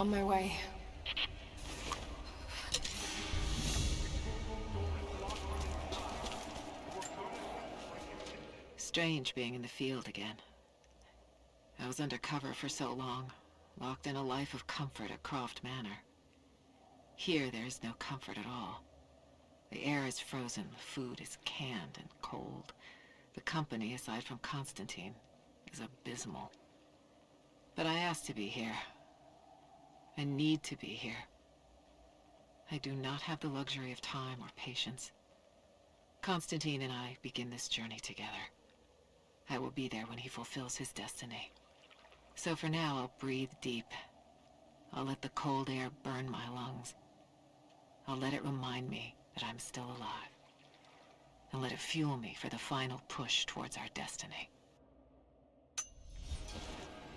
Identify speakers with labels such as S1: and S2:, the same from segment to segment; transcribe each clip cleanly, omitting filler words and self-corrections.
S1: On my way.
S2: Strange being in the field again. I was undercover for so long, locked in a life of comfort at Croft Manor. Here there is no comfort at all. The air is frozen, the food is canned and cold. The company, aside from Constantine, is abysmal. But I asked to be here. I need to be here. I do not have the luxury of time or patience. Constantine and I begin this journey together. I will be there when he fulfills his destiny. So for now, I'll breathe deep. I'll let the cold air burn my lungs. I'll let it remind me that I'm still alive. And let it fuel me for the final push towards our destiny.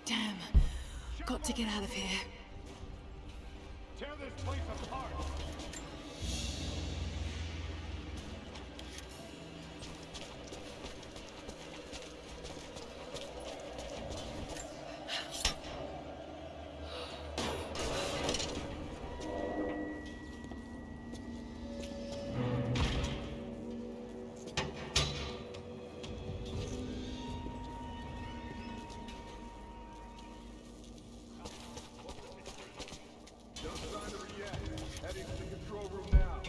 S1: Damn. Got to get out of here.
S3: Tear this place apart! Heading to the control room now.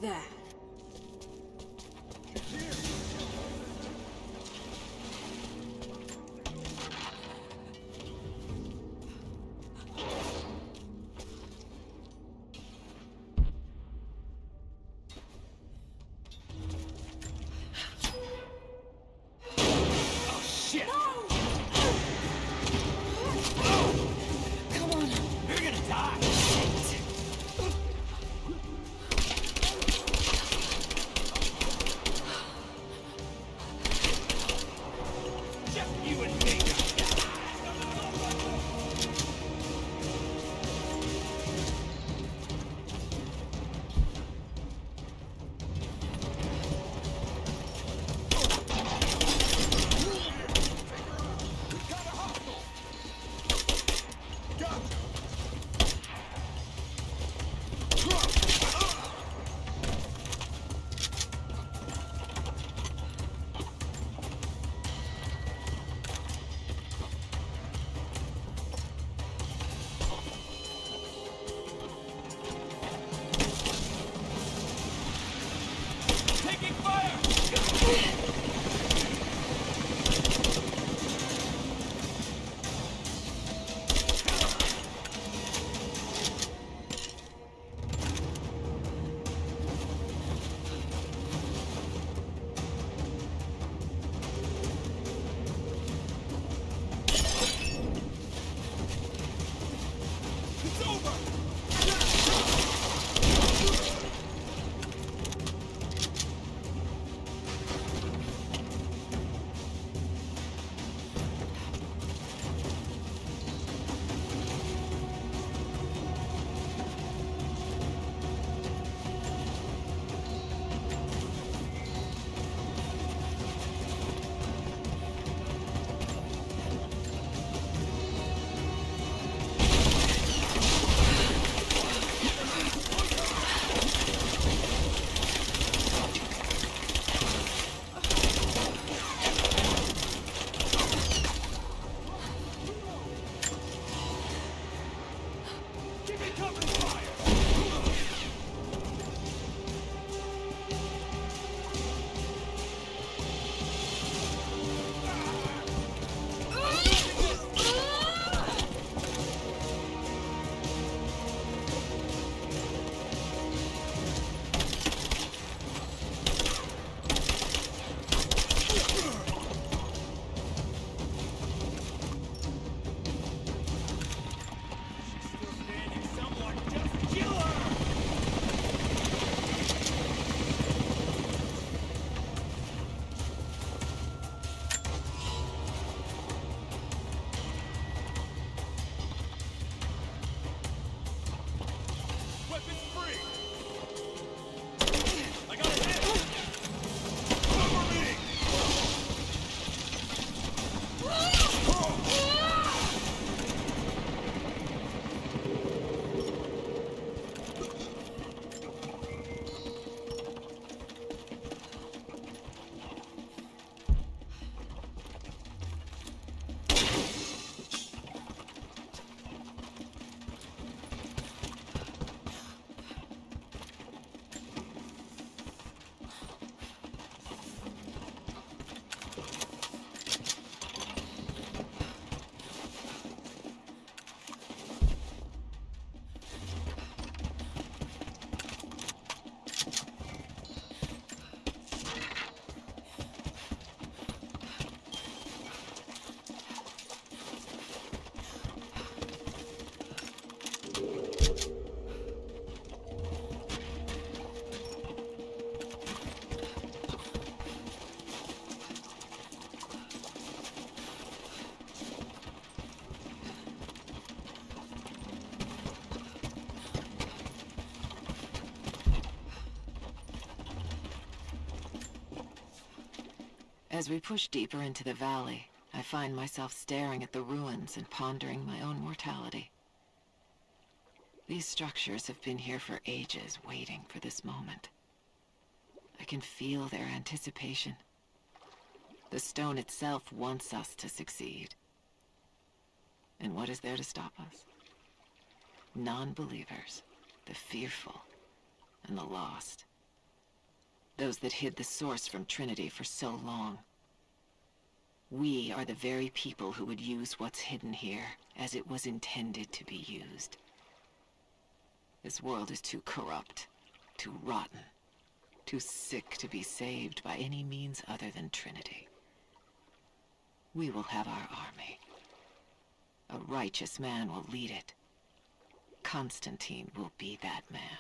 S1: There.
S2: As we push deeper into the valley, I find myself staring at the ruins and pondering my own mortality. These structures have been here for ages, waiting for this moment. I can feel their anticipation. The stone itself wants us to succeed. And what is there to stop us? Non-believers, the fearful, and the lost. Those that hid the source from Trinity for so long. We are the very people who would use what's hidden here as it was intended to be used. This world is too corrupt, too rotten, too sick to be saved by any means other than Trinity. We will have our army. A righteous man will lead it. Constantine will be that man.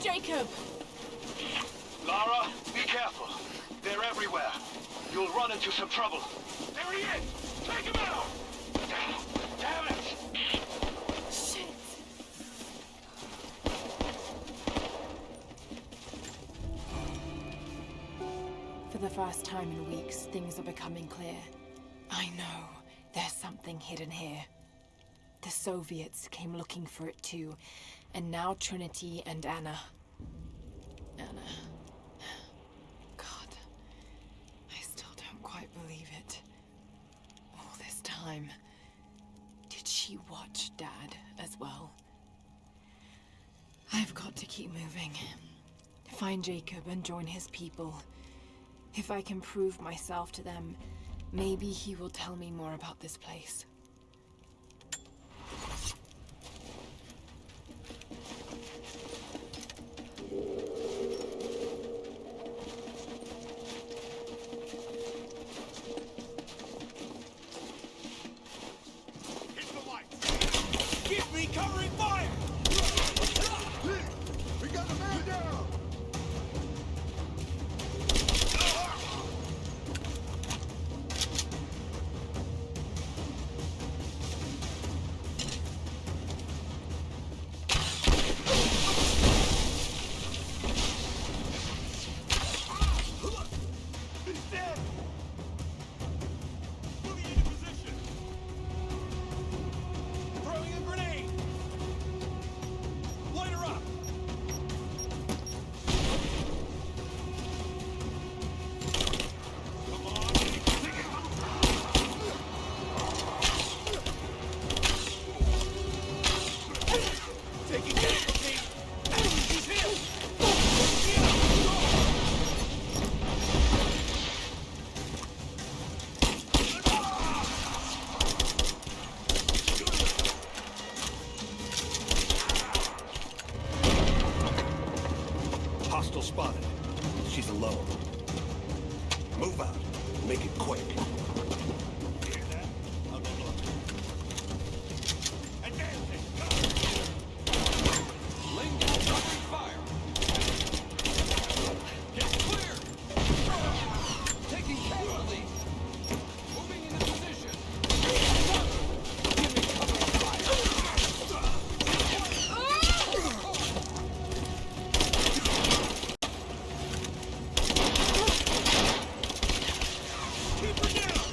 S1: Jacob!
S4: Lara, be careful. They're everywhere. You'll run into some trouble. There he is! Take him out! Damn it!
S1: Shit! For the first time in weeks, things are becoming clear. I know there's something hidden here. The Soviets came looking for it too, and now Trinity and Anna. Anna. God. I still don't quite believe it. All this time. Did she watch Dad as well? I've got to keep moving. Find Jacob and join his people. If I can prove myself to them, maybe he will tell me more about this place.
S4: Hostile spotted. She's alone. Move out. Make it quick. Hear that? I'll go look. Advancing! Laying down covering fire. Get clear! Taking casualty. Moving into position. Give me covering fire. Keep her down!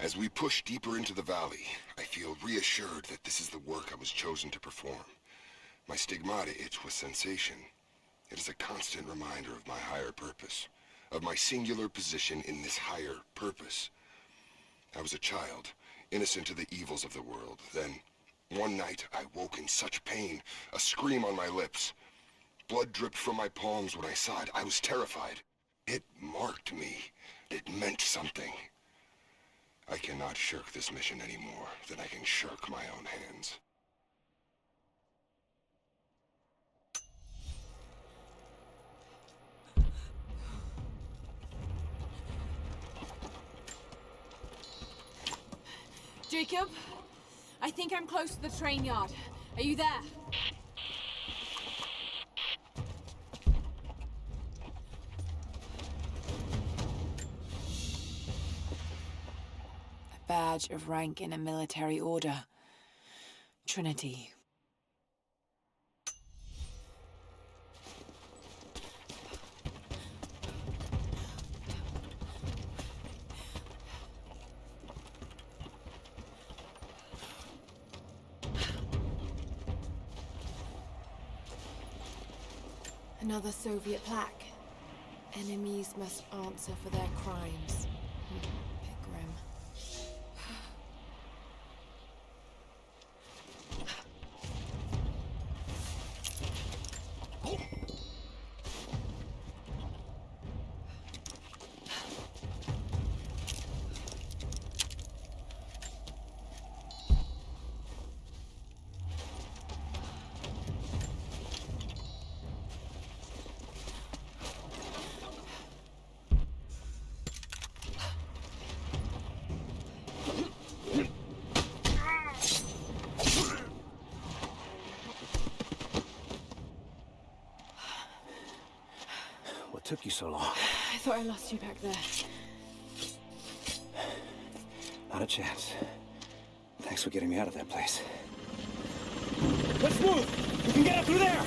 S5: As we push deeper into the valley, I feel reassured that this is the work I was chosen to perform. My stigmata itch with sensation. It is a constant reminder of my higher purpose, of my singular position in this higher purpose. I was a child, innocent to the evils of the world. Then, one night, I woke in such pain, a scream on my lips. Blood dripped from my palms when I saw it. I was terrified. It marked me. It meant something. I cannot shirk this mission any more than I can shirk my own hands.
S1: Jacob, I think I'm close to the train yard. Are you there? A badge of rank in a military order. Triniti. Another Soviet plaque. Enemies must answer for their crimes. Bit grim.
S6: What took you so long?
S1: I thought I lost you back there.
S6: Not a chance. Thanks for getting me out of that place.
S3: Let's move! We can get up through there!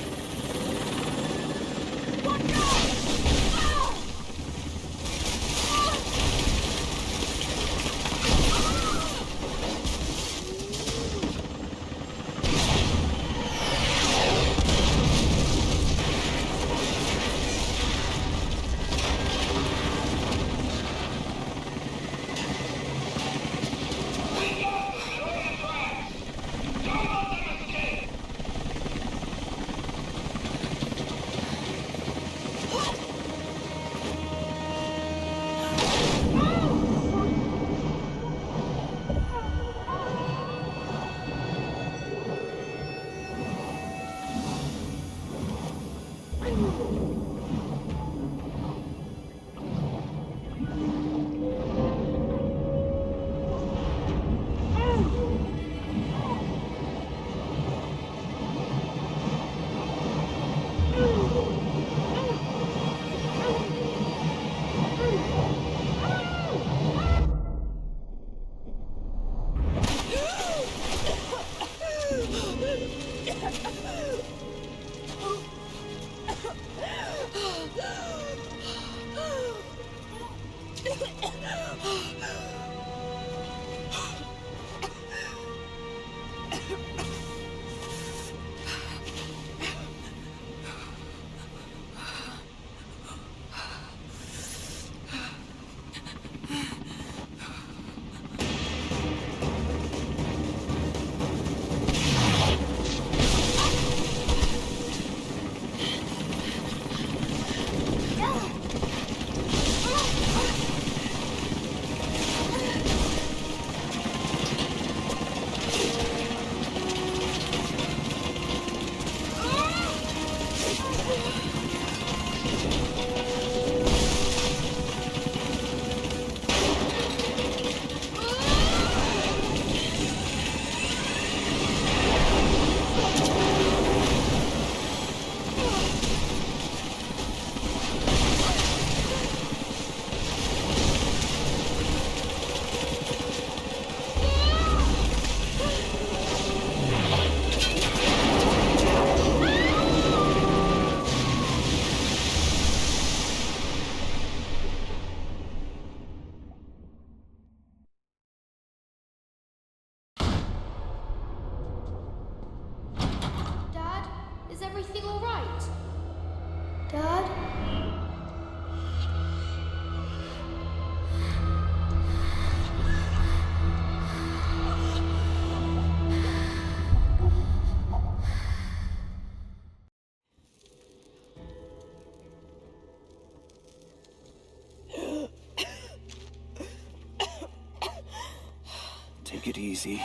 S6: Take it easy.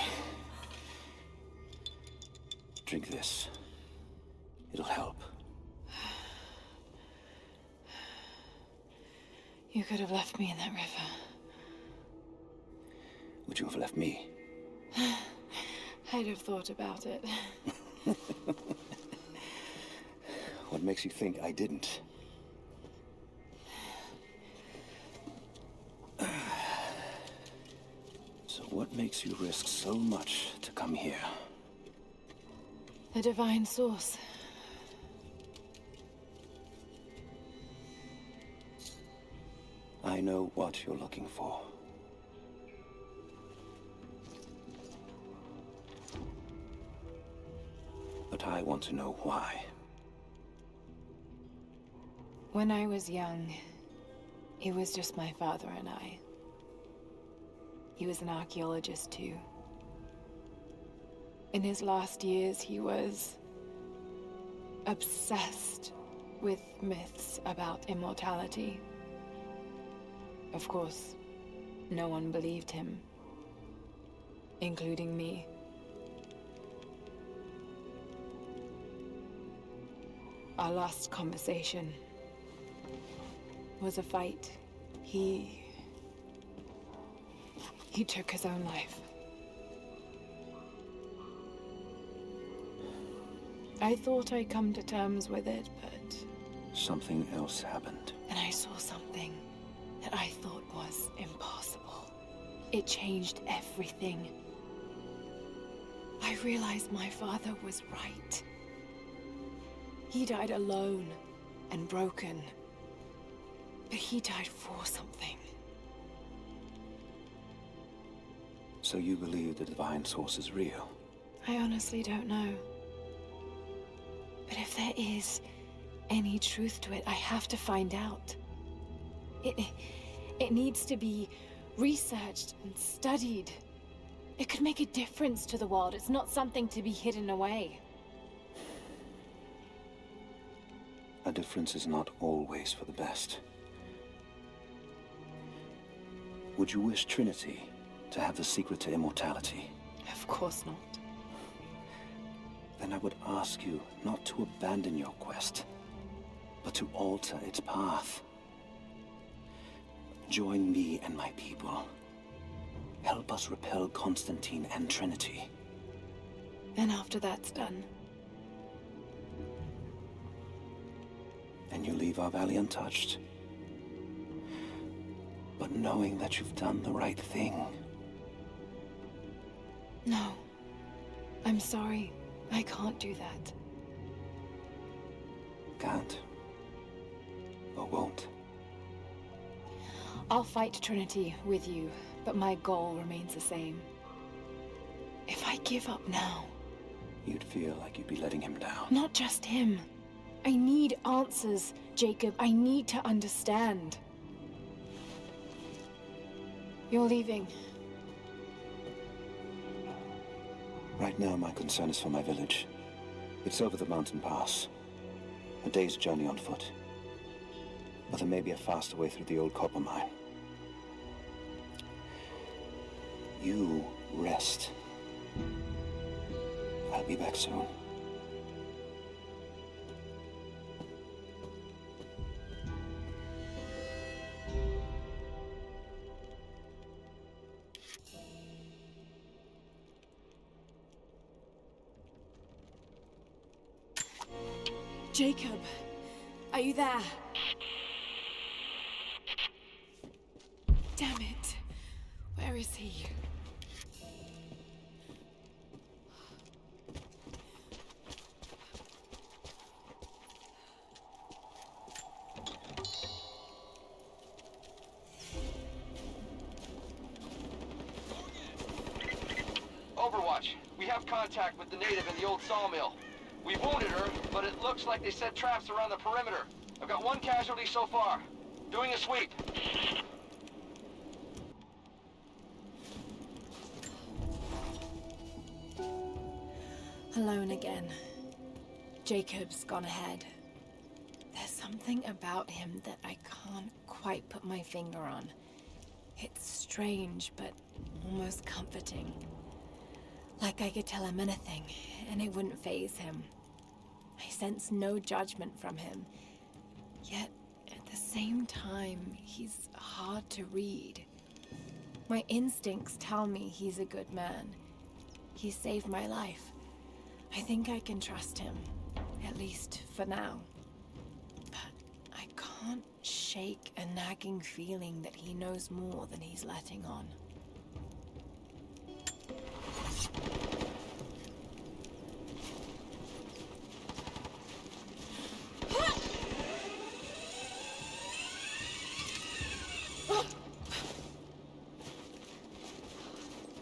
S6: Drink this. It'll help.
S1: You could have left me in that river.
S6: Would you have left me?
S1: I'd have thought about it.
S6: What makes you think I didn't? So what makes you risk so much to come here?
S1: The divine source.
S6: I know what you're looking for. But I want to know why.
S1: When I was young, it was just my father and I. He was an archaeologist too. In his last years, he was obsessed with myths about immortality. Of course, no one believed him, including me. Our last conversation was a fight. He took his own life. I thought I'd come to terms with it, but...
S6: Something else happened.
S1: And I saw something that I thought was impossible. It changed everything. I realized my father was right. He died alone and broken. But he died for something.
S6: So you believe the divine source is real?
S1: I honestly don't know. But if there is any truth to it, I have to find out. It needs to be researched and studied. It could make a difference to the world. It's not something to be hidden away.
S6: A difference is not always for the best. Would you wish Trinity to have the secret to immortality?
S1: Of course not.
S6: Then I would ask you not to abandon your quest, but to alter its path. Join me and my people. Help us repel Constantine and Trinity.
S1: And after that's done,
S6: and you leave our valley untouched. But knowing that you've done the right thing.
S1: no. I'm sorry. I can't do that.
S6: Can't. Or won't.
S1: I'll fight Trinity with you, but my goal remains the same. If I give up now...
S6: You'd feel like you'd be letting him down.
S1: Not just him. I need answers, Jacob. I need to understand. You're leaving.
S6: Right now, my concern is for my village. It's over the mountain pass. A day's journey on foot. But there may be a faster way through the old copper mine. You rest. I'll be back soon.
S1: Jacob, are you there? Damn it. Where is he?
S4: Overwatch, we have contact with the native in the old sawmill. We wounded her, but it looks like they set traps around the perimeter. I've got one casualty so far. Doing a sweep.
S1: Alone again. Jacob's gone ahead. There's something about him that I can't quite put my finger on. It's strange, but almost comforting. Like I could tell him anything, and it wouldn't faze him. I sense no judgment from him. Yet, at the same time, he's hard to read. My instincts tell me he's a good man. He saved my life. I think I can trust him, at least for now. But I can't shake a nagging feeling that he knows more than he's letting on.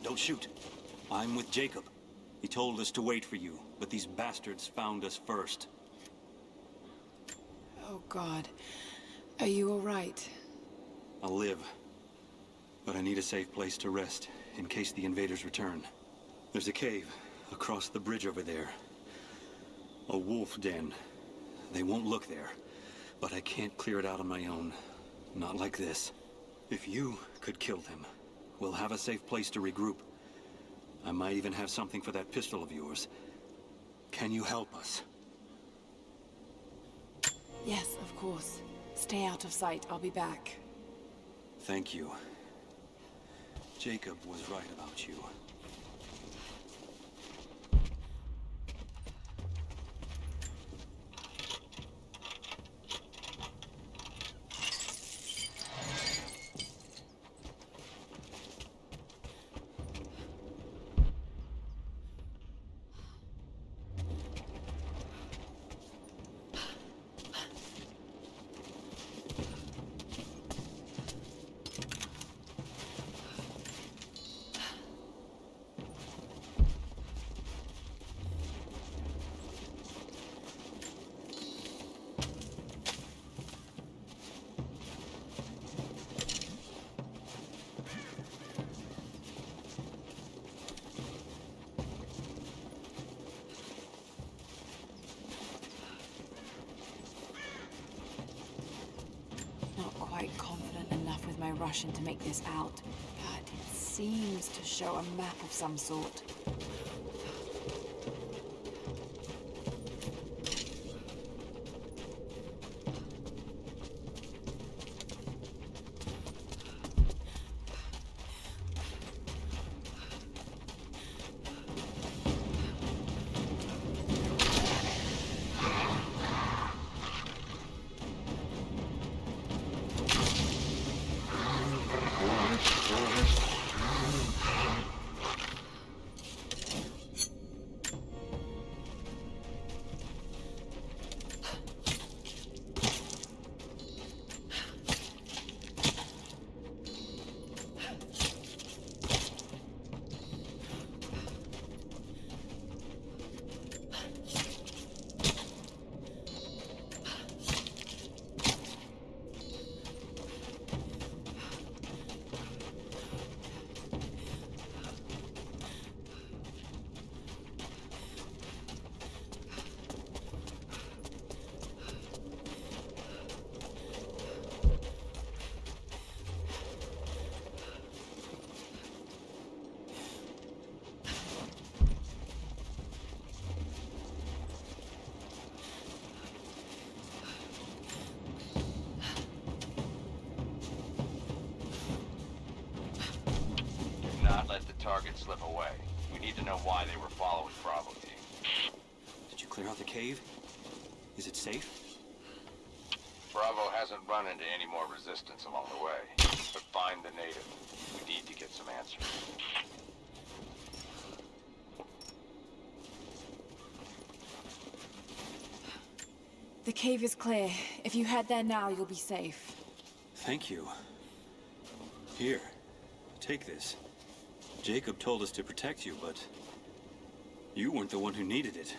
S3: Don't shoot. I'm with Jacob. He told us to wait for you, but these bastards found us first.
S1: Oh, God. Are you all right?
S3: I'll live. But I need a safe place to rest, in case the invaders return. There's a cave across the bridge over there. A wolf den. They won't look there, but I can't clear it out on my own. Not like this. If you could kill them, we'll have a safe place to regroup. I might even have something for that pistol of yours. Can you help us?
S1: Yes, of course. Stay out of sight. I'll be back.
S3: Thank you. Jacob was right about you.
S1: Confident enough with my Russian to make this out, but it seems to show a map of some sort.
S4: Not let the target slip away. We need to know why they were following Bravo team.
S3: Did you clear out the cave? Is it safe?
S4: Bravo hasn't run into any more resistance along the way. But find the native. We need to get some answers.
S1: The cave is clear. If you head there now, you'll be safe.
S3: Thank you. Here, take this. Jacob told us to protect you, but you weren't the one who needed it.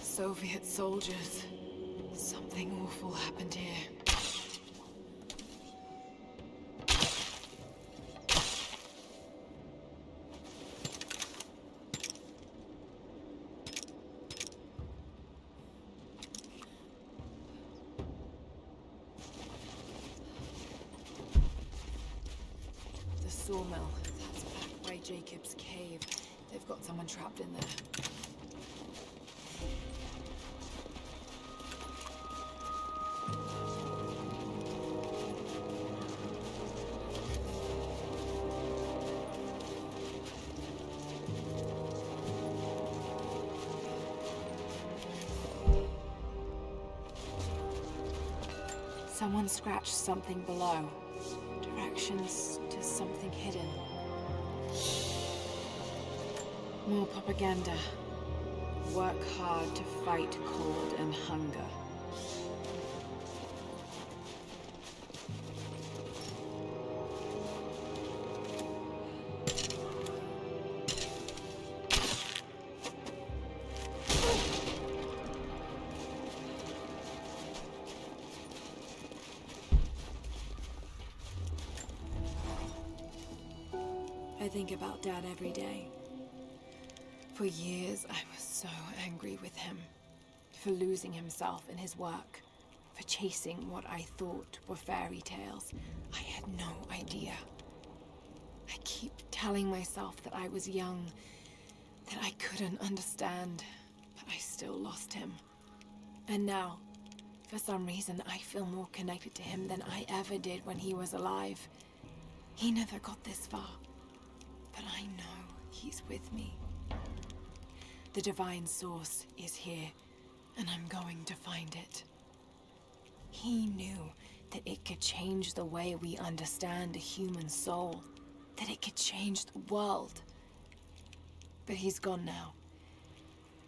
S1: Soviet soldiers. Something awful happened here. sawmill. That's back by Jacob's cave. They've got someone trapped in there. Someone scratched something below. Directions to something hidden. More propaganda. Work hard to fight cold and hunger. I think about Dad every day. For years, I was so angry with him. For losing himself in his work. For chasing what I thought were fairy tales. I had no idea. I keep telling myself that I was young, that I couldn't understand, but I still lost him. And now, for some reason, I feel more connected to him than I ever did when he was alive. He never got this far. But I know he's with me. The divine source is here, and I'm going to find it. He knew that it could change the way we understand a human soul, that it could change the world. But he's gone now,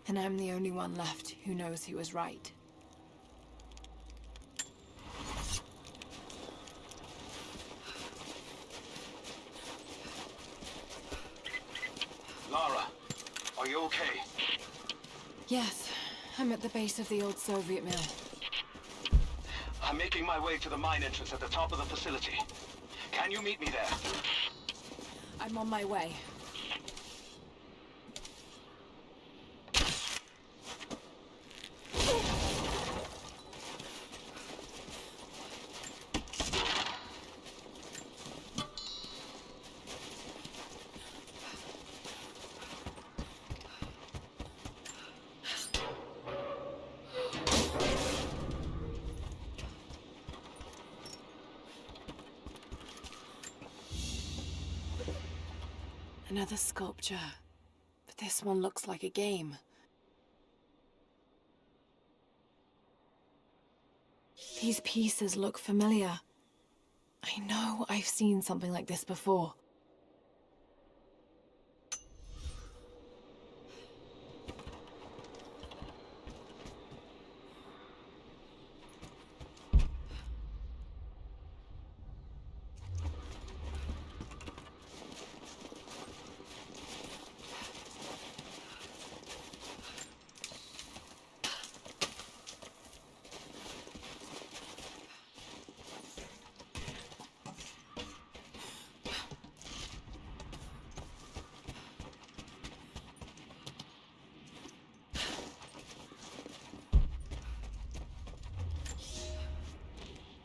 S1: and I'm the only one left who knows he was right.
S4: Lara, are you okay?
S1: Yes, I'm at the base of the old Soviet mill.
S4: I'm making my way to the mine entrance at the top of the facility. Can you meet me there?
S1: I'm on my way. Another sculpture, but this one looks like a game. These pieces look familiar. I know I've seen something like this before.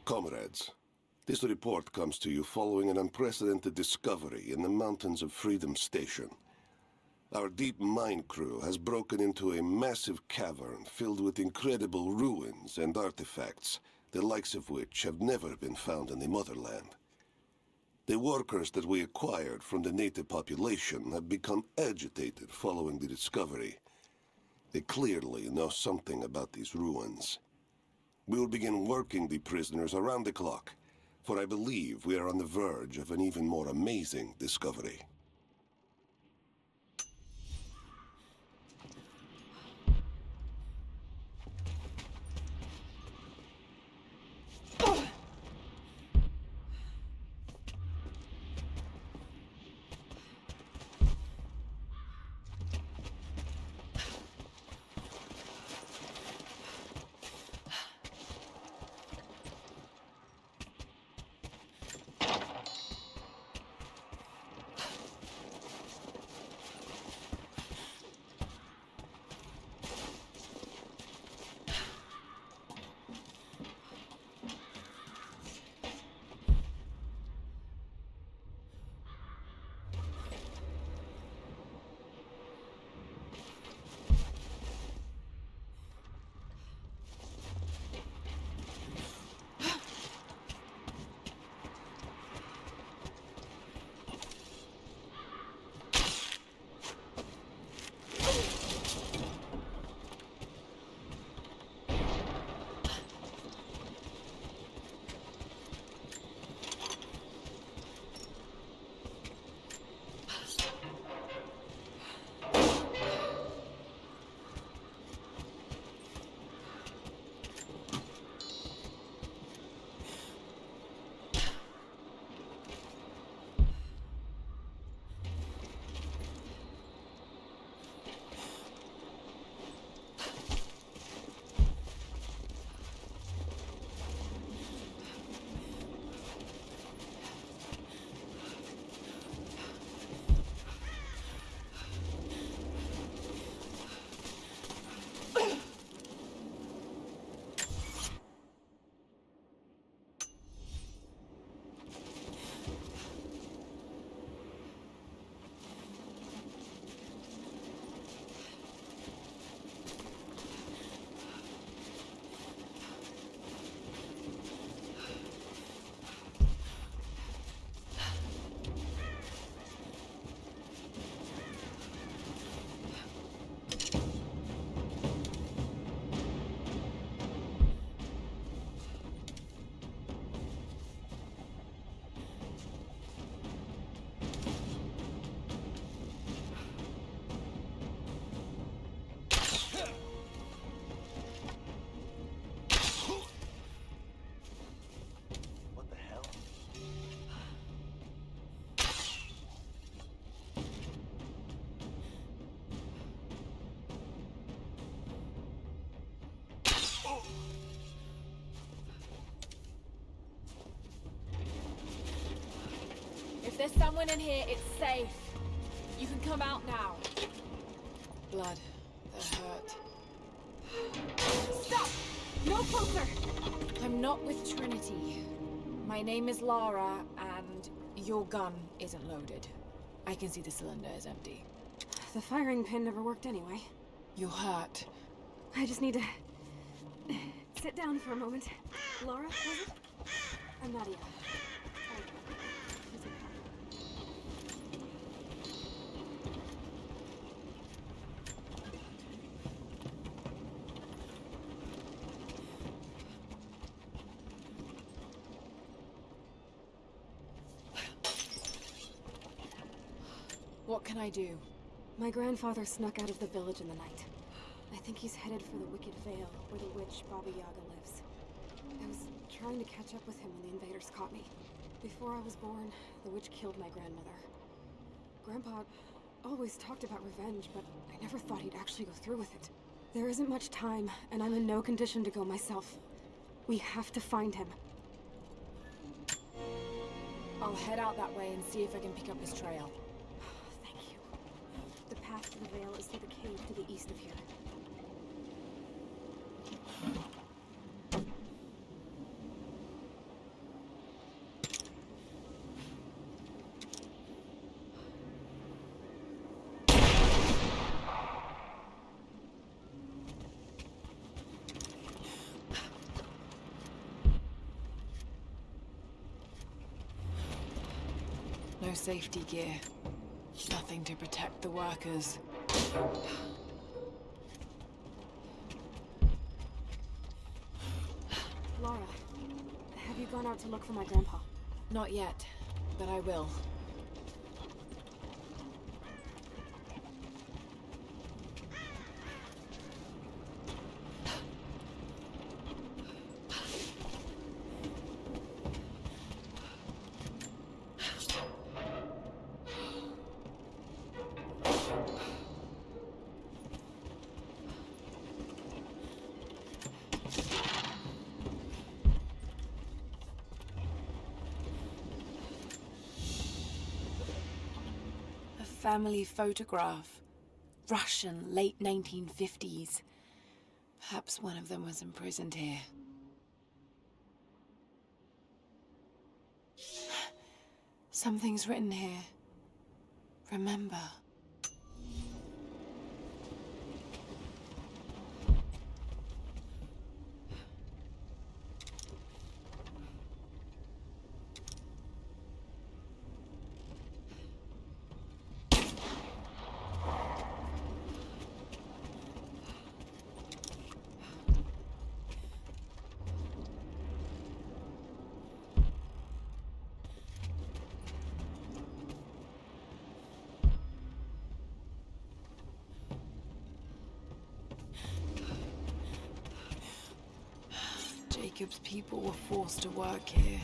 S7: Comrades, this report comes to you following an unprecedented discovery in the mountains of Freedom Station. Our deep mine crew has broken into a massive cavern filled with incredible ruins and artifacts, the likes of which have never been found in the motherland. The workers that we acquired from the native population have become agitated following the discovery. They clearly know something about these ruins. We will begin working the prisoners around the clock, for I believe we are on the verge of an even more amazing discovery.
S1: If there's someone in here, it's safe. You can come out now. Blood. That hurt.
S8: Stop! No closer!
S1: I'm not with Trinity. My name is Lara, and your gun isn't loaded. I can see the cylinder is empty.
S8: The firing pin never worked anyway.
S1: You're hurt.
S8: I just need to sit down for a moment. Lara, was it? I'm Nadia.
S1: What can I do?
S8: My grandfather snuck out of the village in the night. I think he's headed for the Wicked Vale, where the witch Baba Yaga lives. I was trying to catch up with him when the invaders caught me. Before I was born, the witch killed my grandmother. Grandpa always talked about revenge, but I never thought he'd actually go through with it. There isn't much time, and I'm in no condition to go myself. We have to find him.
S1: I'll head out that way and see if I can pick up his trail.
S8: Thank you. The path to the Vale is through the cave to the east of here.
S1: No safety gear. Nothing to protect the workers.
S8: Lara, have you gone out to look for my grandpa?
S1: Not yet, but I will. Family photograph. Russian, late 1950s. Perhaps one of them was imprisoned here. Something's written here. Remember. Jacob's people were forced to work here.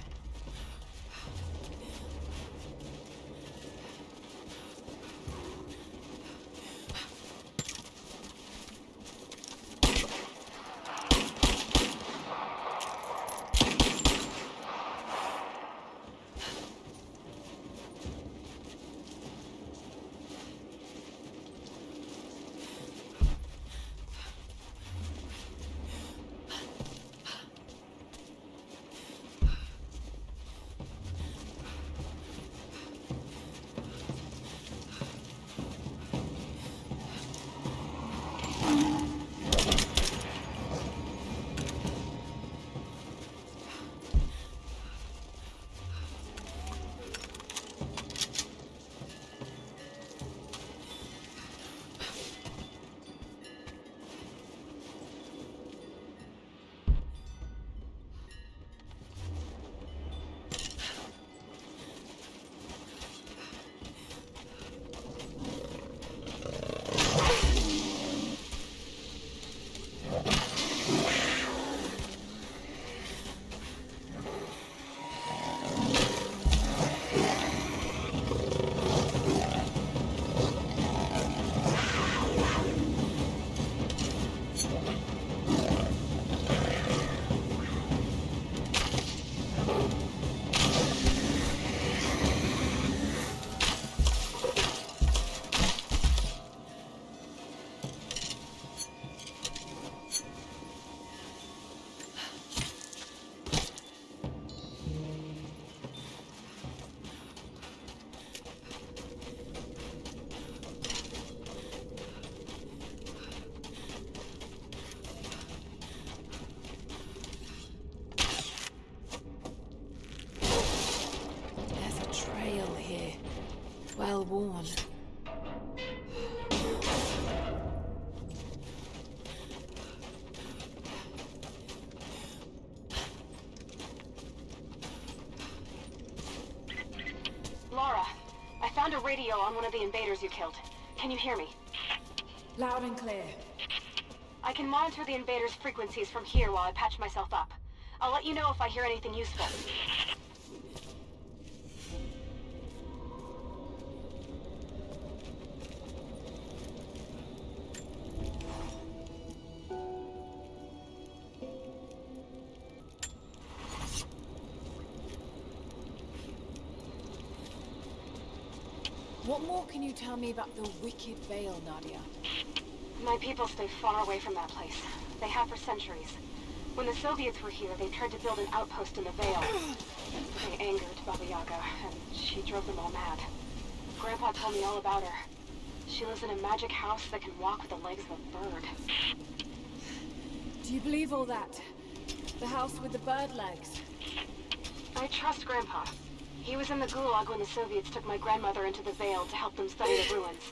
S1: veil here. Well worn.
S8: Lara, I found a radio on one of the invaders you killed. Can you hear me?
S1: Loud and clear.
S8: I can monitor the invaders' frequencies from here while I patch myself up. I'll let you know if I hear anything useful.
S1: What more can you tell me about the wicked veil, Nadia?
S8: My people stay far away from that place. They have for centuries. When the Soviets were here, they tried to build an outpost in the Vale. They angered Baba Yaga, and she drove them all mad. Grandpa told me all about her. She lives in a magic house that can walk with the legs of a bird.
S1: Do you believe all that? The house with the bird legs?
S8: I trust Grandpa. He was in the Gulag when the Soviets took my grandmother into the Vale to help them study the ruins.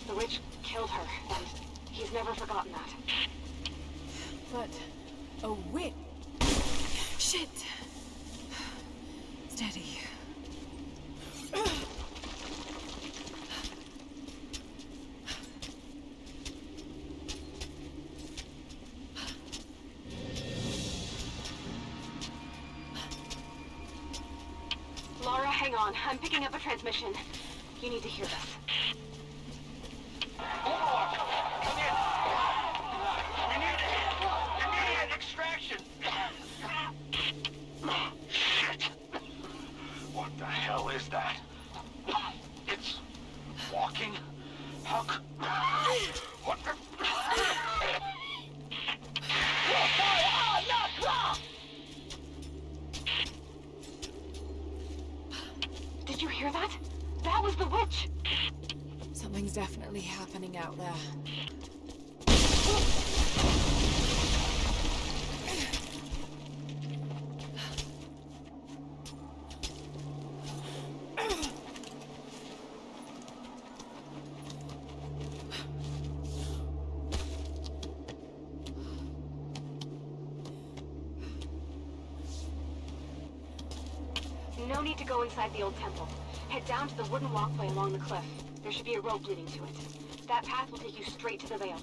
S8: The witch killed her, and he's never forgotten that.
S1: But a witch? Shit! Steady.
S8: Lara, hang on. I'm picking up a transmission. You need to hear this.
S4: Overwatch, come in. We need immediate extraction. Shit. What the hell is that? It's walking. How what the?
S8: Did you hear that? That was the witch!
S1: Something's definitely happening out there.
S8: No need to go inside the old temple. Head down to the wooden walkway along the cliff. There should be a rope leading to it. That path will take you straight to the Vale.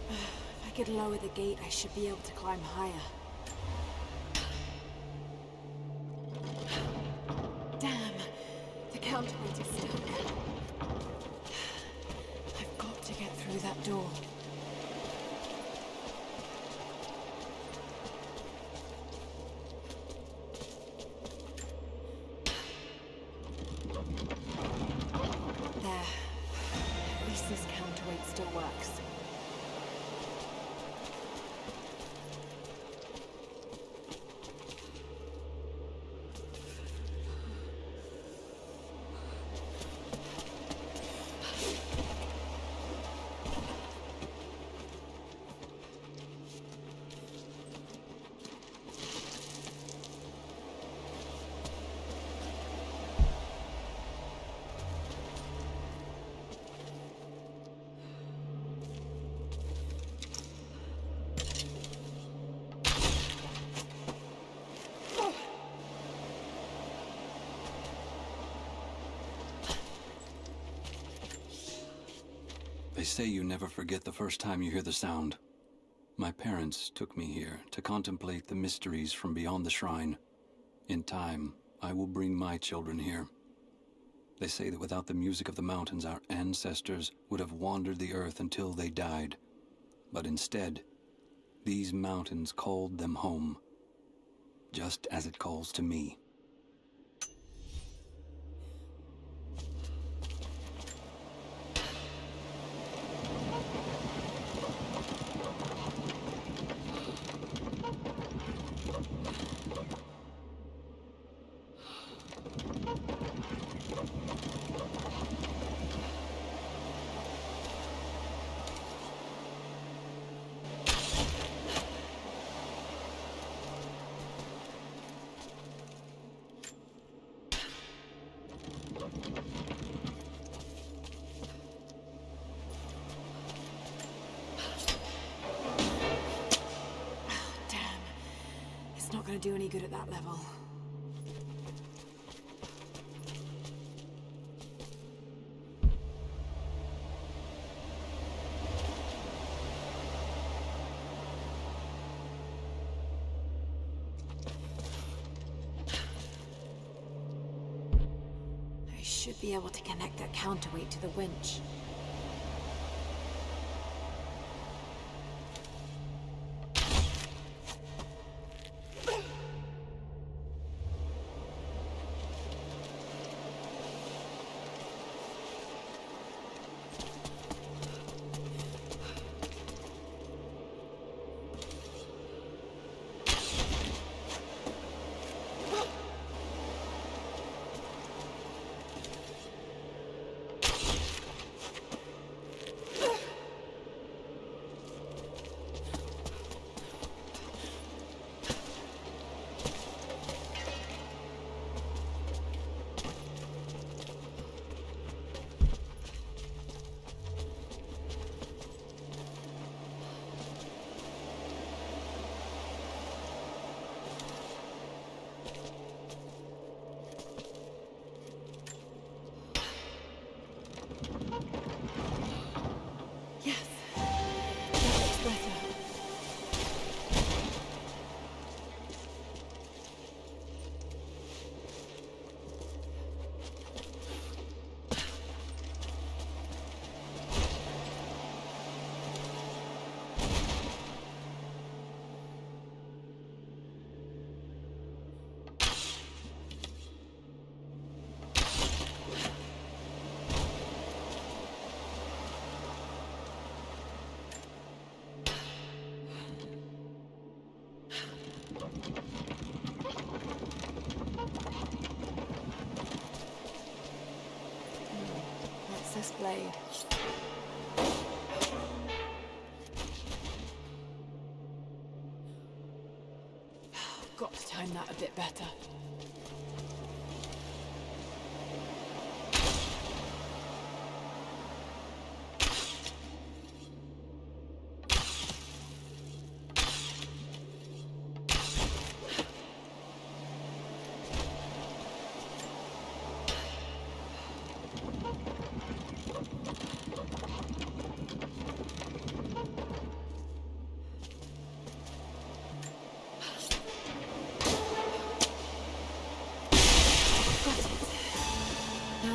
S1: If I could lower the gate, I should be able to climb higher. Damn! The counterweight is stuck. I've got to get through that door. There. At least this counterweight still works.
S3: They say you never forget the first time you hear the sound. My parents took me here to contemplate the mysteries from beyond the shrine. In time, I will bring my children here. They say that without the music of the mountains, our ancestors would have wandered the earth until they died. But instead, these mountains called them home, just as it calls to me.
S1: gonna do any good at that level. I should be able to connect that counterweight to the winch. This blade. Got to time that a bit better.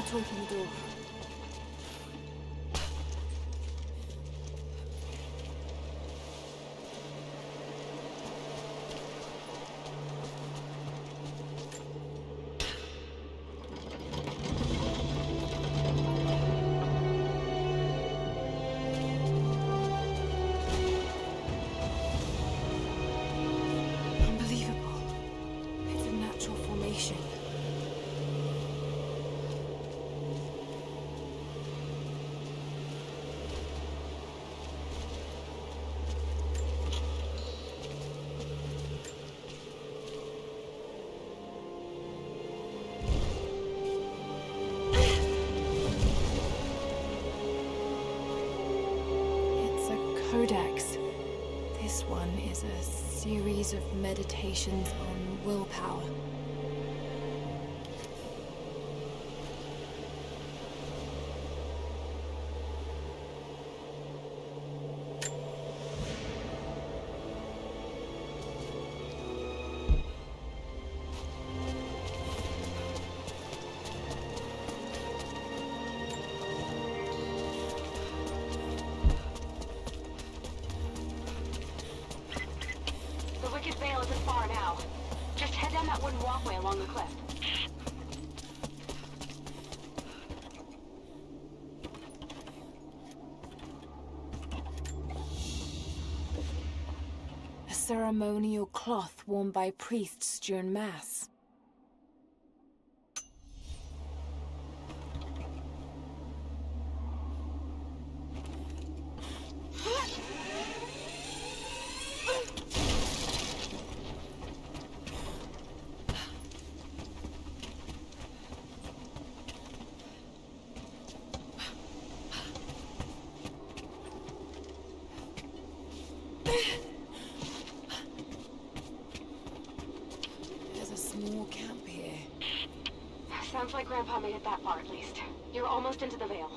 S1: To open the door. Unbelievable. It's a natural formation. Codex. This one is a series of meditations on willpower.
S9: Walkway along the cliff.
S1: A ceremonial cloth worn by priests during Mass.
S8: Sounds like Grandpa made it that far, at least. You're almost into the Vale.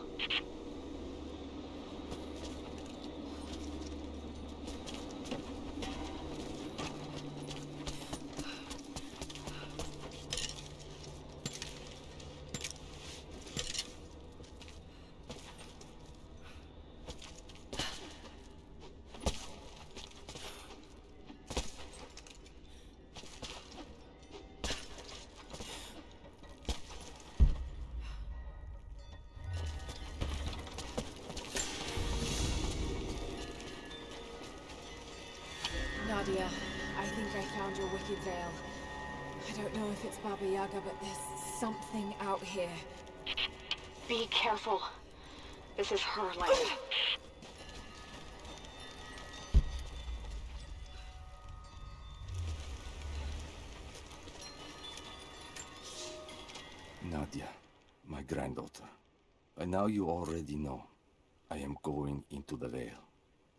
S1: Nadia, I think I found your wicked veil. I don't know if it's Baba Yaga, but there's something out here.
S8: Be careful. This is her land.
S9: Nadia, my granddaughter. By now you already know. I am going into the Vale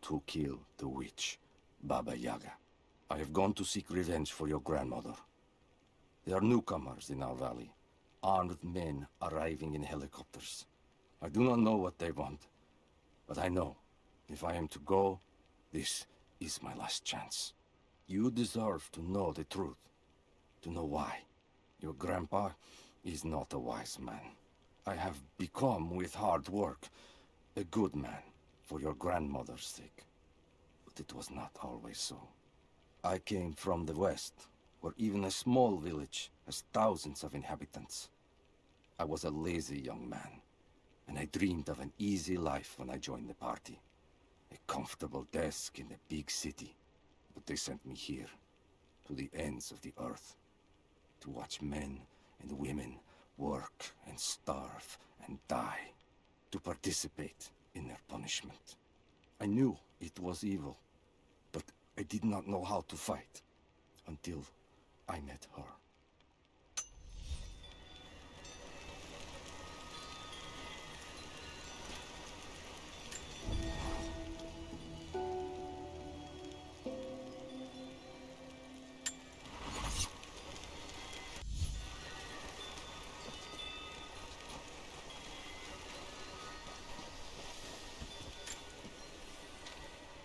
S9: to kill the witch, Baba Yaga. I have gone to seek revenge for your grandmother. There are newcomers in our valley, armed men arriving in helicopters. I do not know what they want, but I know if I am to go, this is my last chance. You deserve to know the truth, to know why. Your grandpa is not a wise man. I have become, with hard work, a good man for your grandmother's sake. But it was not always so. I came from the west, where even a small village has thousands of inhabitants. I was a lazy young man, and I dreamed of an easy life when I joined the party. A comfortable desk in a big city. But they sent me here, to the ends of the earth, to watch men and women work and starve and die, to participate in their punishment. I knew it was evil, but I did not know how to fight until I met her.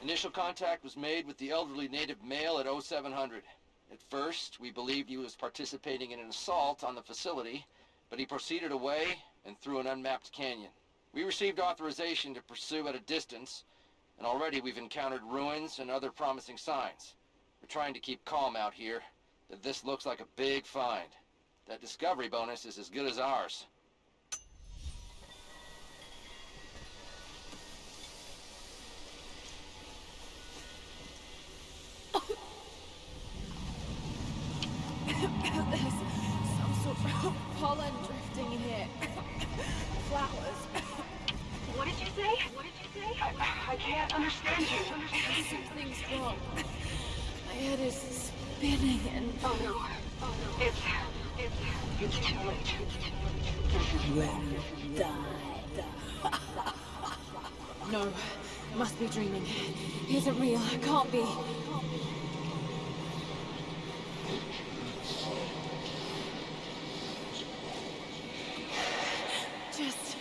S4: Initial contact was made with the elderly native male at 0700. At first, we believed he was participating in an assault on the facility, but he proceeded away and through an unmapped canyon. We received authorization to pursue at a distance, and already we've encountered ruins and other promising signs. We're trying to keep calm out here, but this looks like a big find. That discovery bonus is as good as ours.
S1: There's some sort of pollen drifting in here. Flowers.
S8: What did you say? What did you say? I can't understand you.
S1: Something's wrong. My head is spinning and...
S8: Oh no. Oh no. It's too late.
S1: When die. No, must be dreaming. Isn't real. Can't be. Just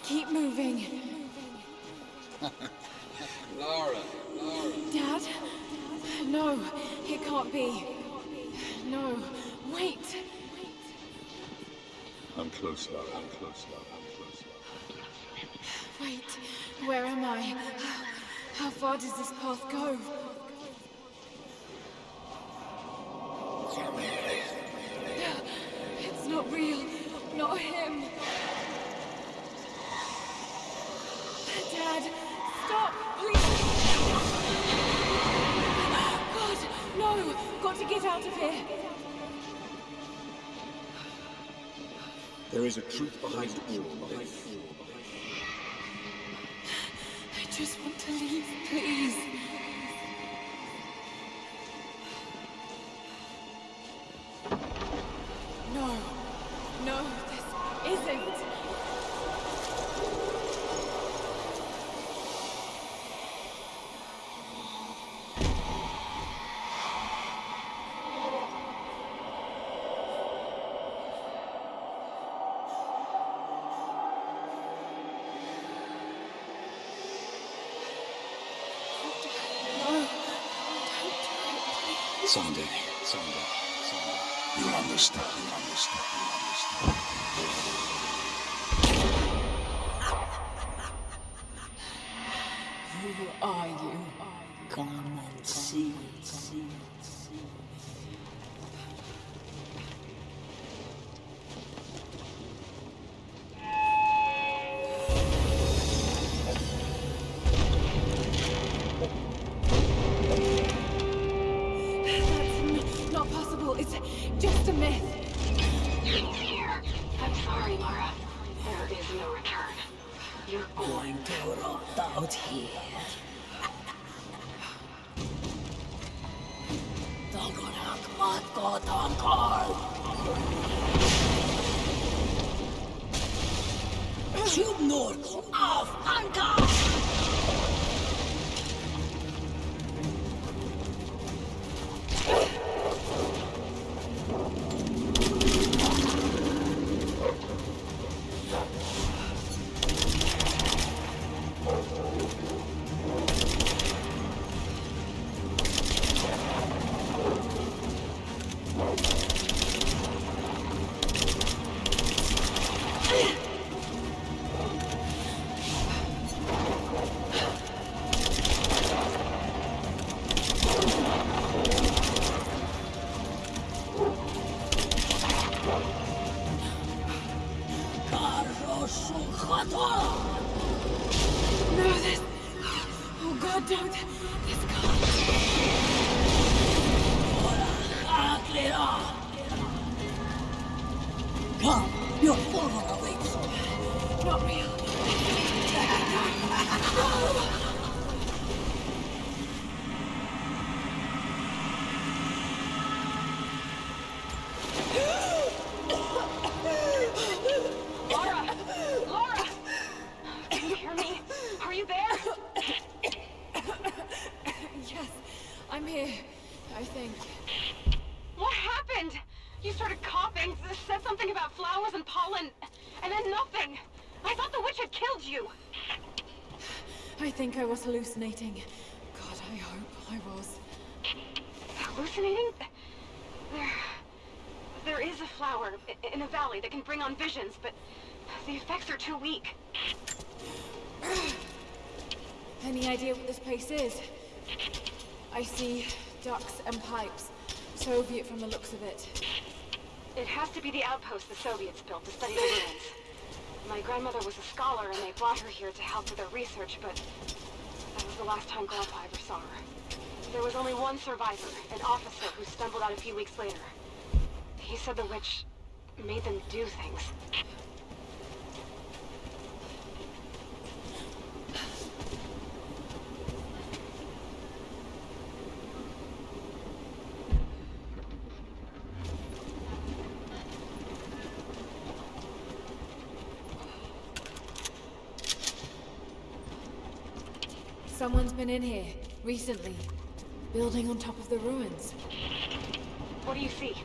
S1: keep moving.
S10: Lara.
S1: Dad? No, it can't be. No, wait.
S10: I'm close, Lara. I'm close.
S1: Wait, where am I? How far does this path go? It's not real. Not him. Dad, stop, please. God, no. Got to get out of here.
S6: There is a truth behind all this.
S1: I just want to leave, please. No, this isn't.
S6: Someday.
S7: You'll understand.
S1: Who are you?
S11: Come and see.
S1: That's not possible. It's just a myth.
S8: He's here. I'm sorry, Lara. There is no return. You're
S11: Going to rot out here. North of Anka!
S1: No, this... Oh God, don't. This can't.
S11: Come, your father awaits.
S1: Not real.
S8: Lara! Can you hear me? Are you there?
S1: Yes, I'm here. I think.
S8: What happened? You started coughing, said something about flowers and pollen, and then nothing. I thought the witch had killed you.
S1: I think I was hallucinating. God, I hope I was.
S8: Hallucinating? There is a flower in a valley that can bring on visions, but the effects are too weak.
S1: Any idea what this place is? I see ducks and pipes. Soviet from the looks of it.
S8: It has to be the outpost the Soviets built to study the ruins. My grandmother was a scholar and they brought her here to help with her research, but that was the last time Grandpa ever saw her. There was only one survivor, an officer who stumbled out a few weeks later. He said the witch made them do things.
S1: Someone's been in here, recently. Building on top of the ruins.
S8: What do you see?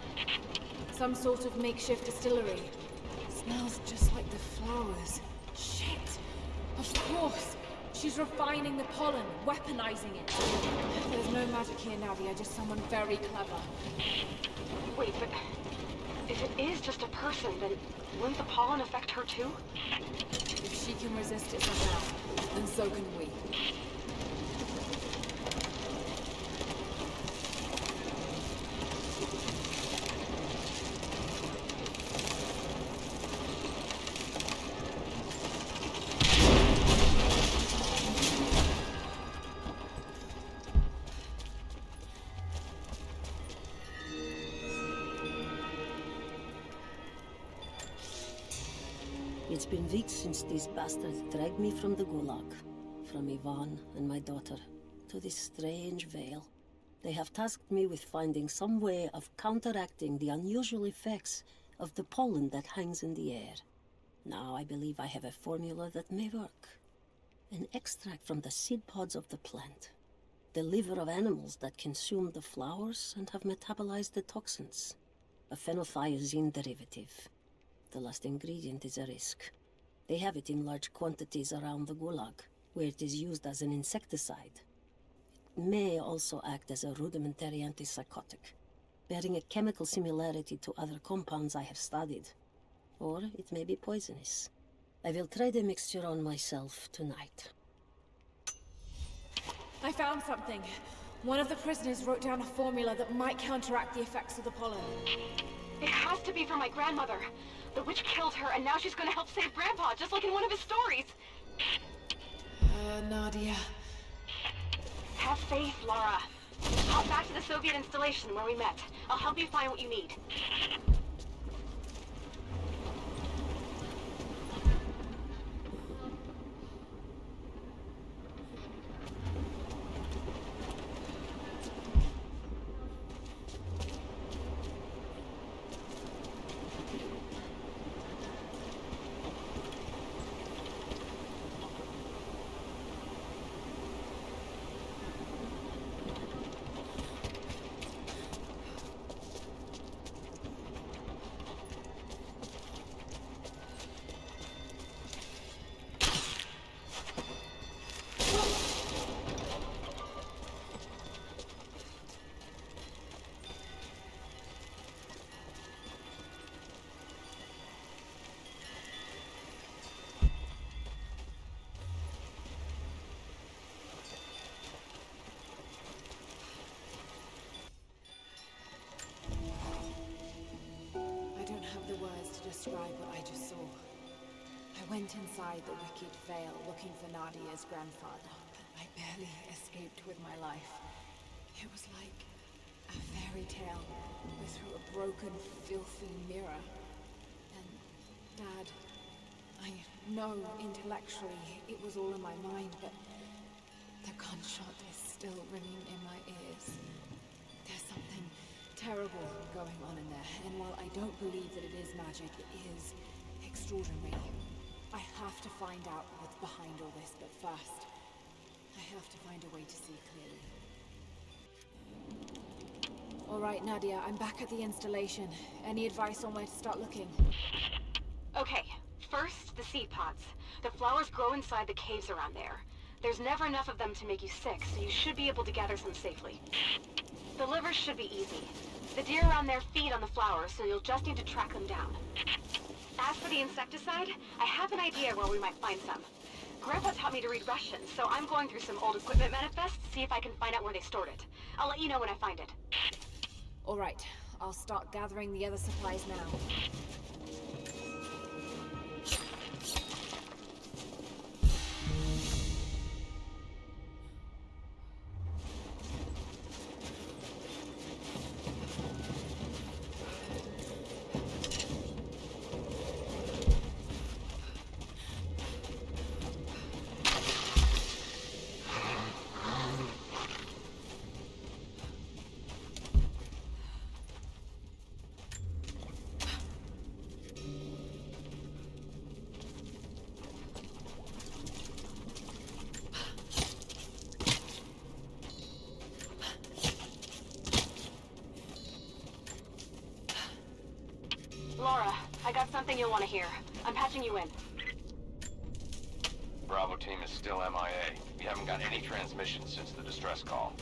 S1: Some sort of makeshift distillery. Smells just like the flowers. Shit! Of course! She's refining the pollen, weaponizing it. There's no magic here, Nadia, just someone very clever.
S8: Wait, but if it is just a person, then wouldn't the pollen affect her too?
S1: If she can resist it somehow, then so can we.
S11: It's been weeks since these bastards dragged me from the Gulag, from Ivan and my daughter, to this strange vale. They have tasked me with finding some way of counteracting the unusual effects of the pollen that hangs in the air. Now I believe I have a formula that may work. An extract from the seed pods of the plant. The liver of animals that consume the flowers and have metabolized the toxins. A phenothiazine derivative. The last ingredient is a risk. They have it in large quantities around the Gulag, where it is used as an insecticide. It may also act as a rudimentary antipsychotic, bearing a chemical similarity to other compounds I have studied. Or it may be poisonous. I will try the mixture on myself tonight.
S1: I found something. One of the prisoners wrote down a formula that might counteract the effects of the pollen.
S8: It has to be for my grandmother. The witch killed her, and now she's gonna help save Grandpa, just like in one of his stories.
S1: Nadia.
S8: Have faith, Lara. Hop back to the Soviet installation where we met. I'll help you find what you need.
S1: Describe what I just saw. I went inside the wicked veil looking for Nadia's grandfather, but I barely escaped with my life. It was like a fairy tale through a broken, filthy mirror. And Dad, I know intellectually it was all in my mind, but the gunshot is still ringing in my ears. There's something terrible going on in there, and while I don't believe that it is magic, it is extraordinary. I have to find out what's behind all this, but first, I have to find a way to see clearly. All right, Nadia, I'm back at the installation. Any advice on where to start looking?
S8: Okay, first, the seed pods. The flowers grow inside the caves around there. There's never enough of them to make you sick, so you should be able to gather some safely. The livers should be easy. The deer around there feed on the flowers, so you'll just need to track them down. As for the insecticide, I have an idea where we might find some. Grandpa taught me to read Russian, so I'm going through some old equipment manifests to see if I can find out where they stored it. I'll let you know when I find it.
S1: All right, I'll start gathering the other supplies now.
S8: Lara, I got something you'll want to hear. I'm patching you in.
S4: Bravo team is still MIA. We haven't got any transmissions since the distress call.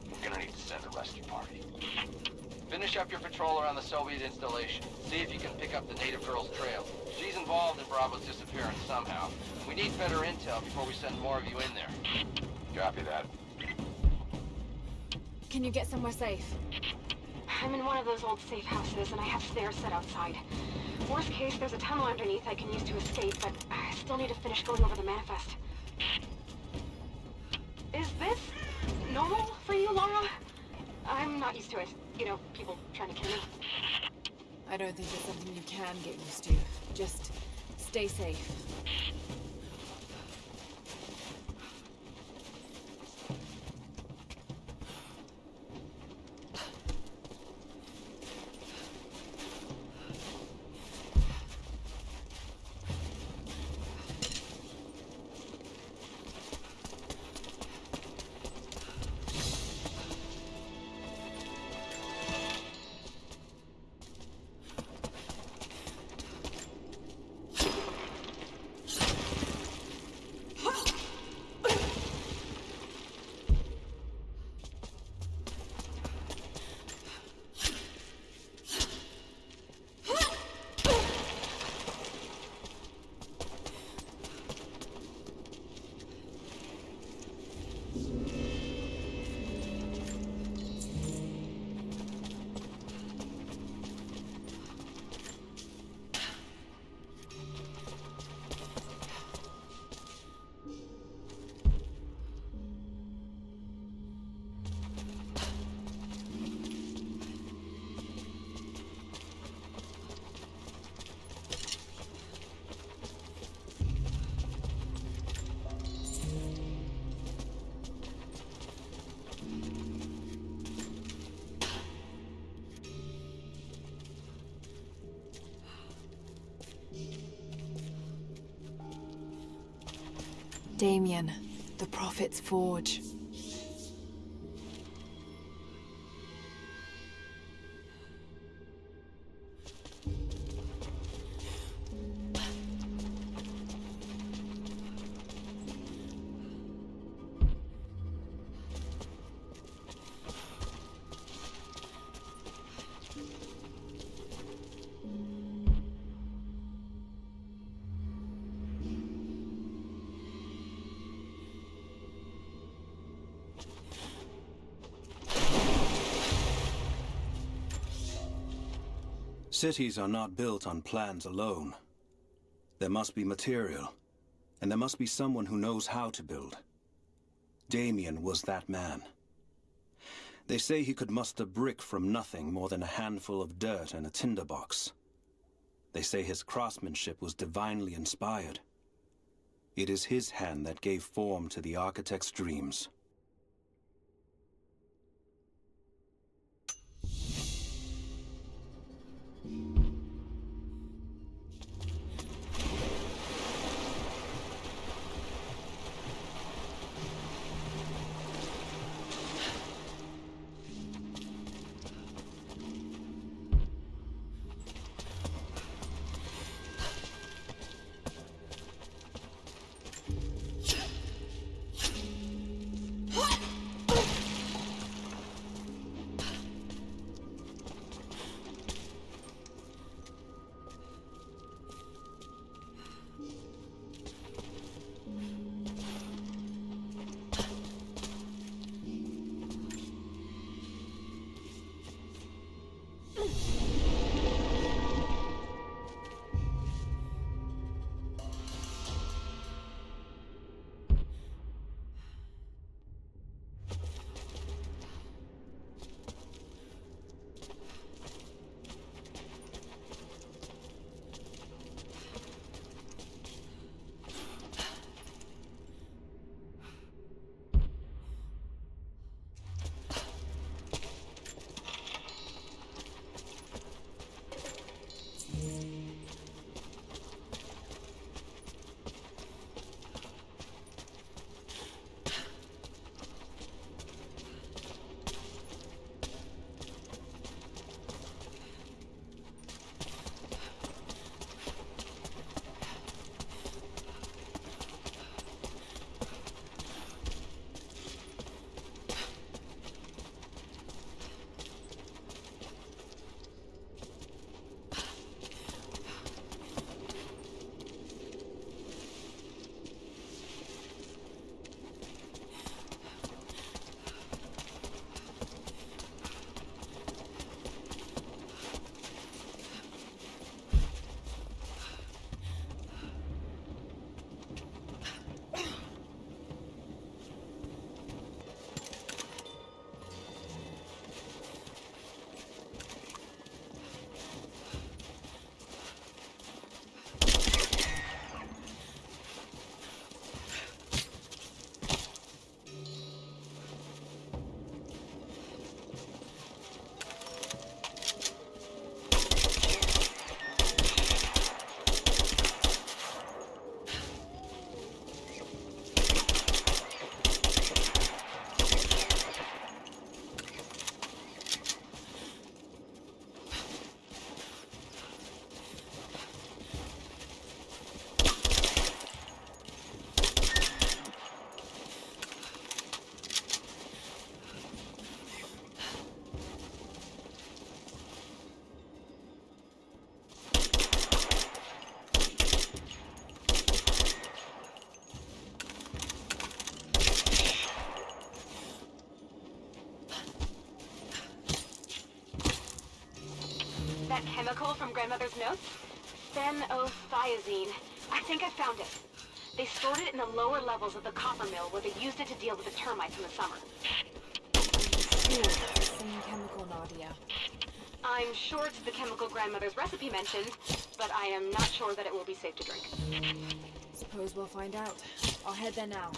S4: We're gonna need to send a rescue party. Finish up your patrol around the Soviet installation. See if you can pick up the native girl's trail. She's involved in Bravo's disappearance somehow. We need better intel before we send more of you in there. Copy that.
S1: Can you get somewhere safe?
S8: I'm in one of those old safe houses, and I have snares set outside. Worst case, there's a tunnel underneath I can use to escape, but I still need to finish going over the manifest. Is this normal for you, Lara? I'm not used to it. You know, people trying to kill me.
S1: I don't think it's something you can get used to. Just stay safe. Damien, the Prophet's Forge.
S6: Cities are not built on plans alone. There must be material, and there must be someone who knows how to build. Damien was that man. They say he could muster brick from nothing more than a handful of dirt and a tinderbox. They say his craftsmanship was divinely inspired. It is his hand that gave form to the architect's dreams.
S8: That chemical from Grandmother's notes? Phenothiazine. I think I found it. They stored it in the lower levels of the copper mill where they used it to deal with the termites in the summer.
S1: Same chemical, Nadia.
S8: I'm sure it's the chemical Grandmother's recipe mentioned, but I am not sure that it will be safe to drink.
S1: Suppose we'll find out. I'll head there now.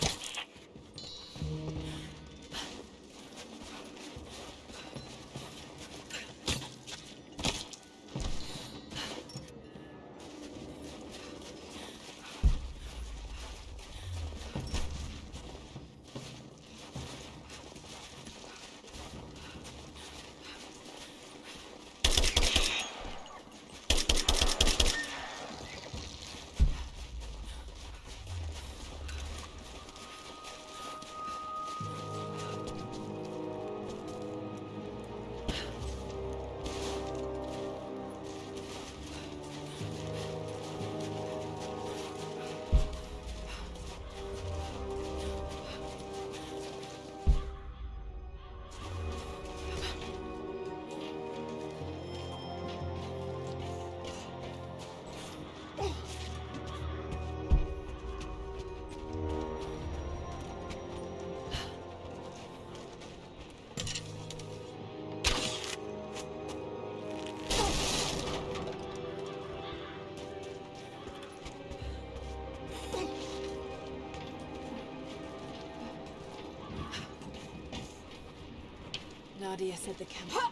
S1: Nadia said the camp...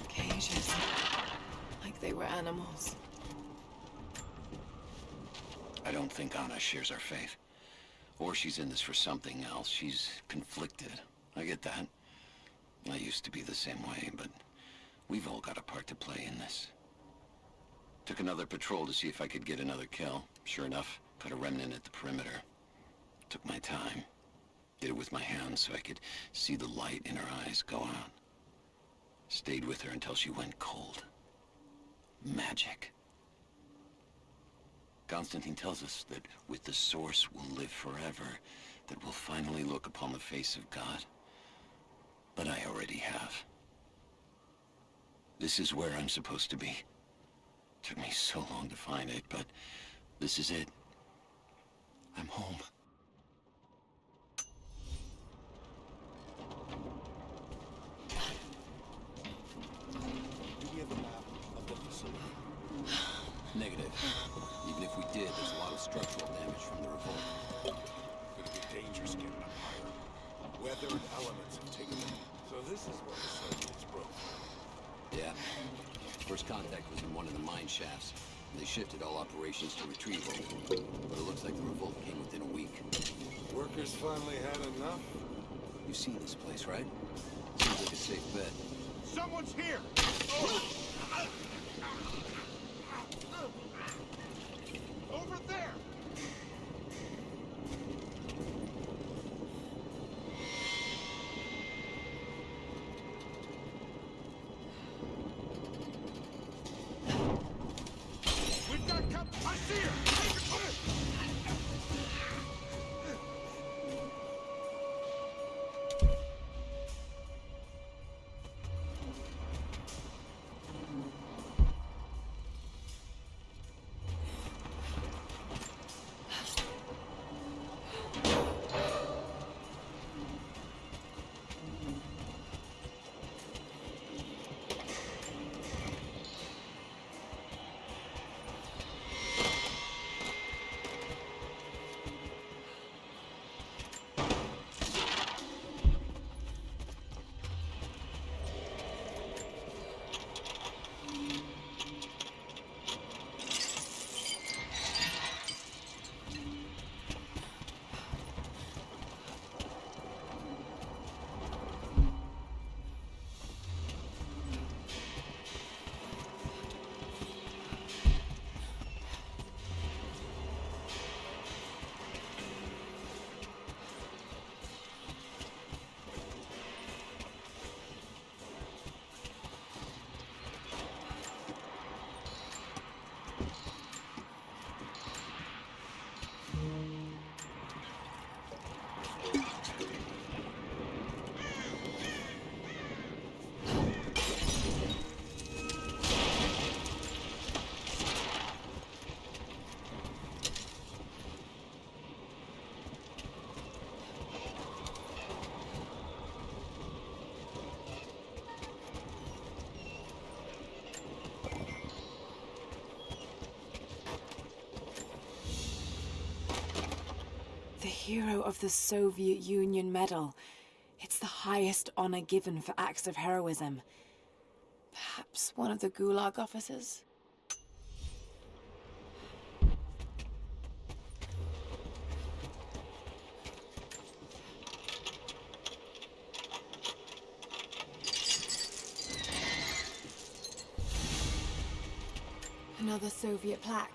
S1: Cages. Like they were animals.
S12: I don't think Anna shares our faith. Or she's in this for something else. She's conflicted. I get that. I used to be the same way, but we've all got a part to play in this. Took another patrol to see if I could get another kill. Sure enough, put a remnant at the perimeter. Took my time. Did it with my hands so I could see the light in her eyes go out. Stayed with her until she went cold. Magic. Constantine tells us that with the Source we'll live forever, that we'll finally look upon the face of God. But I already have. This is where I'm supposed to be. Took me so long to find it, but this is it. I'm home.
S6: Do we have a map of the facility? Negative. Even if we did, there's a lot of structural damage from the revolt.
S7: It'll be dangerous getting up higher. Weather and elements have taken them. So this is where the Soviets broke.
S6: Yeah. First contact was in one of the mine shafts. And they shifted all operations to retrieval. But it looks like the revolt came within a week.
S7: Workers finally had enough?
S6: You've seen this place, right? Seems like a safe bet.
S7: Someone's here! Over there! We've got company! I see her!
S1: The hero of the Soviet Union Medal. It's the highest honor given for acts of heroism. Perhaps one of the Gulag officers? Another Soviet plaque.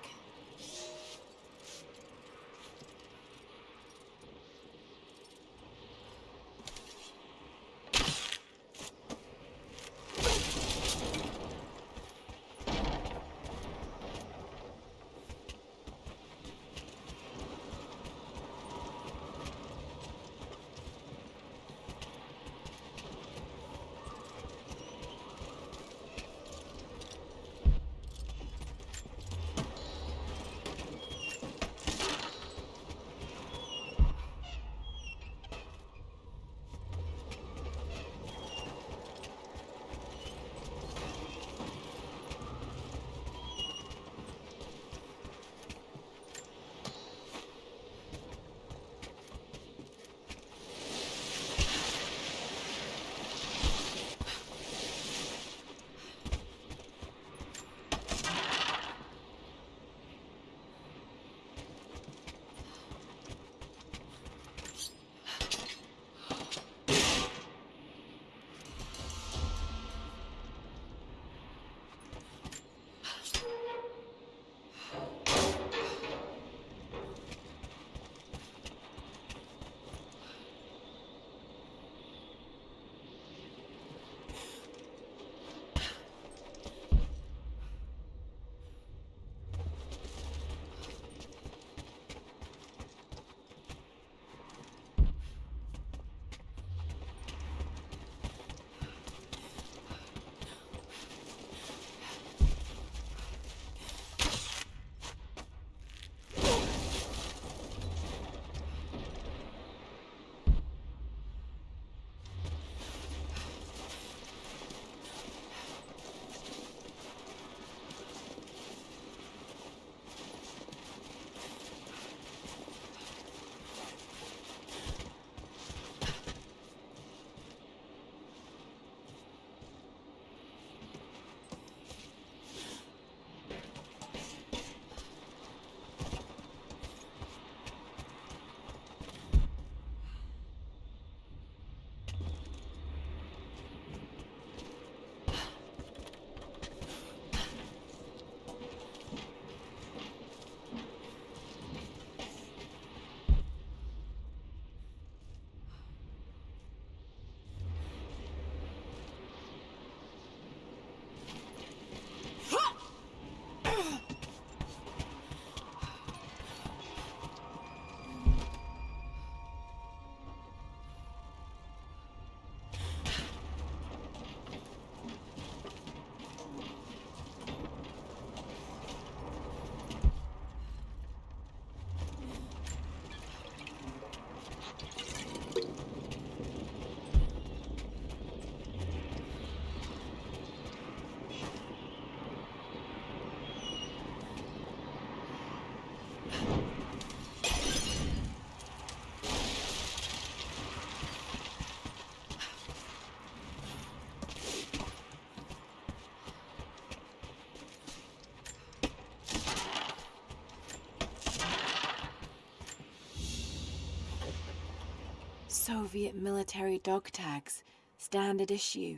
S1: Soviet military dog tags, standard issue.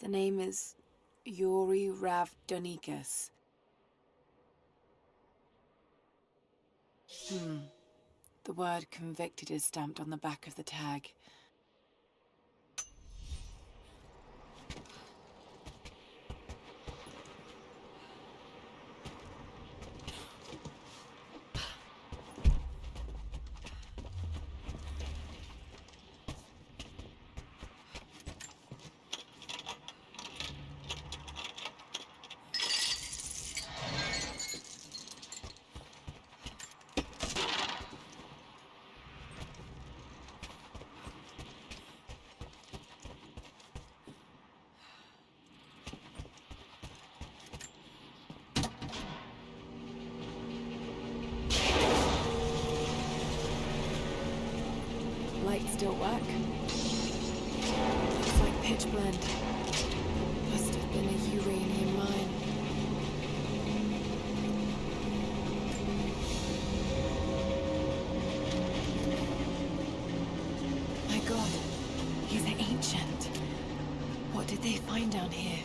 S1: The name is Yuri Ravdonikas. The word convicted is stamped on the back of the tag. Lights still work. Looks like pitch blend. Must have been a uranium mine. My God, he's ancient. What did they find down here?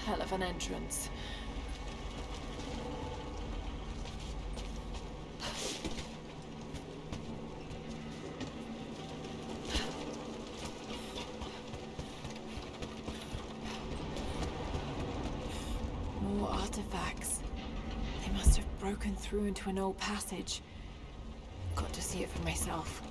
S1: Hell of an entrance. More artifacts. They must have broken through into an old passage. Got to see it for myself.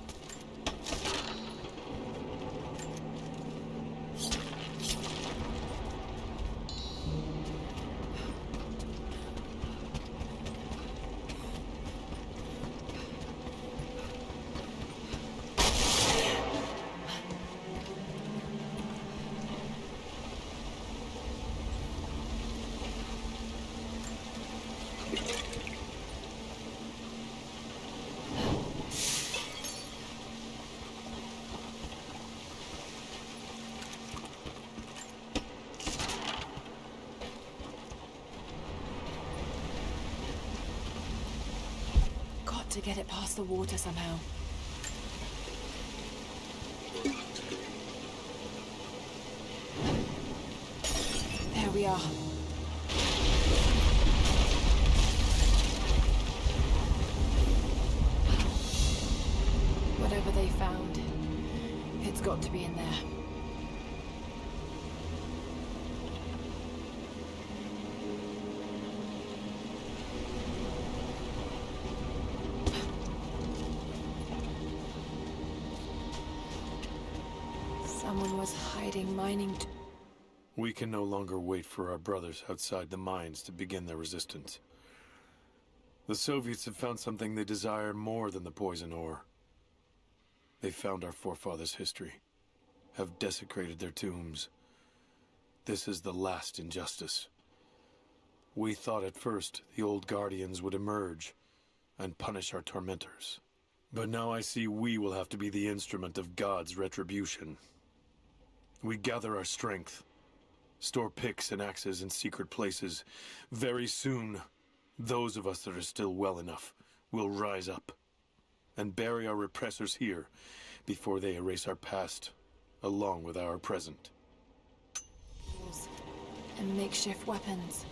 S1: To get it past the water somehow. There we are. Whatever they found, it's got to be in there. Someone was hiding hiding mining.
S13: We can no longer wait for our brothers outside the mines to begin their resistance. The Soviets have found something they desire more than the poison ore. They found our forefathers' history, have desecrated their tombs. This is the last injustice. We thought at first the old guardians would emerge and punish our tormentors. But now I see we will have to be the instrument of God's retribution. We gather our strength, store picks and axes in secret places. Very soon, those of us that are still well enough will rise up and bury our repressors here before they erase our past along with our present.
S1: And makeshift weapons.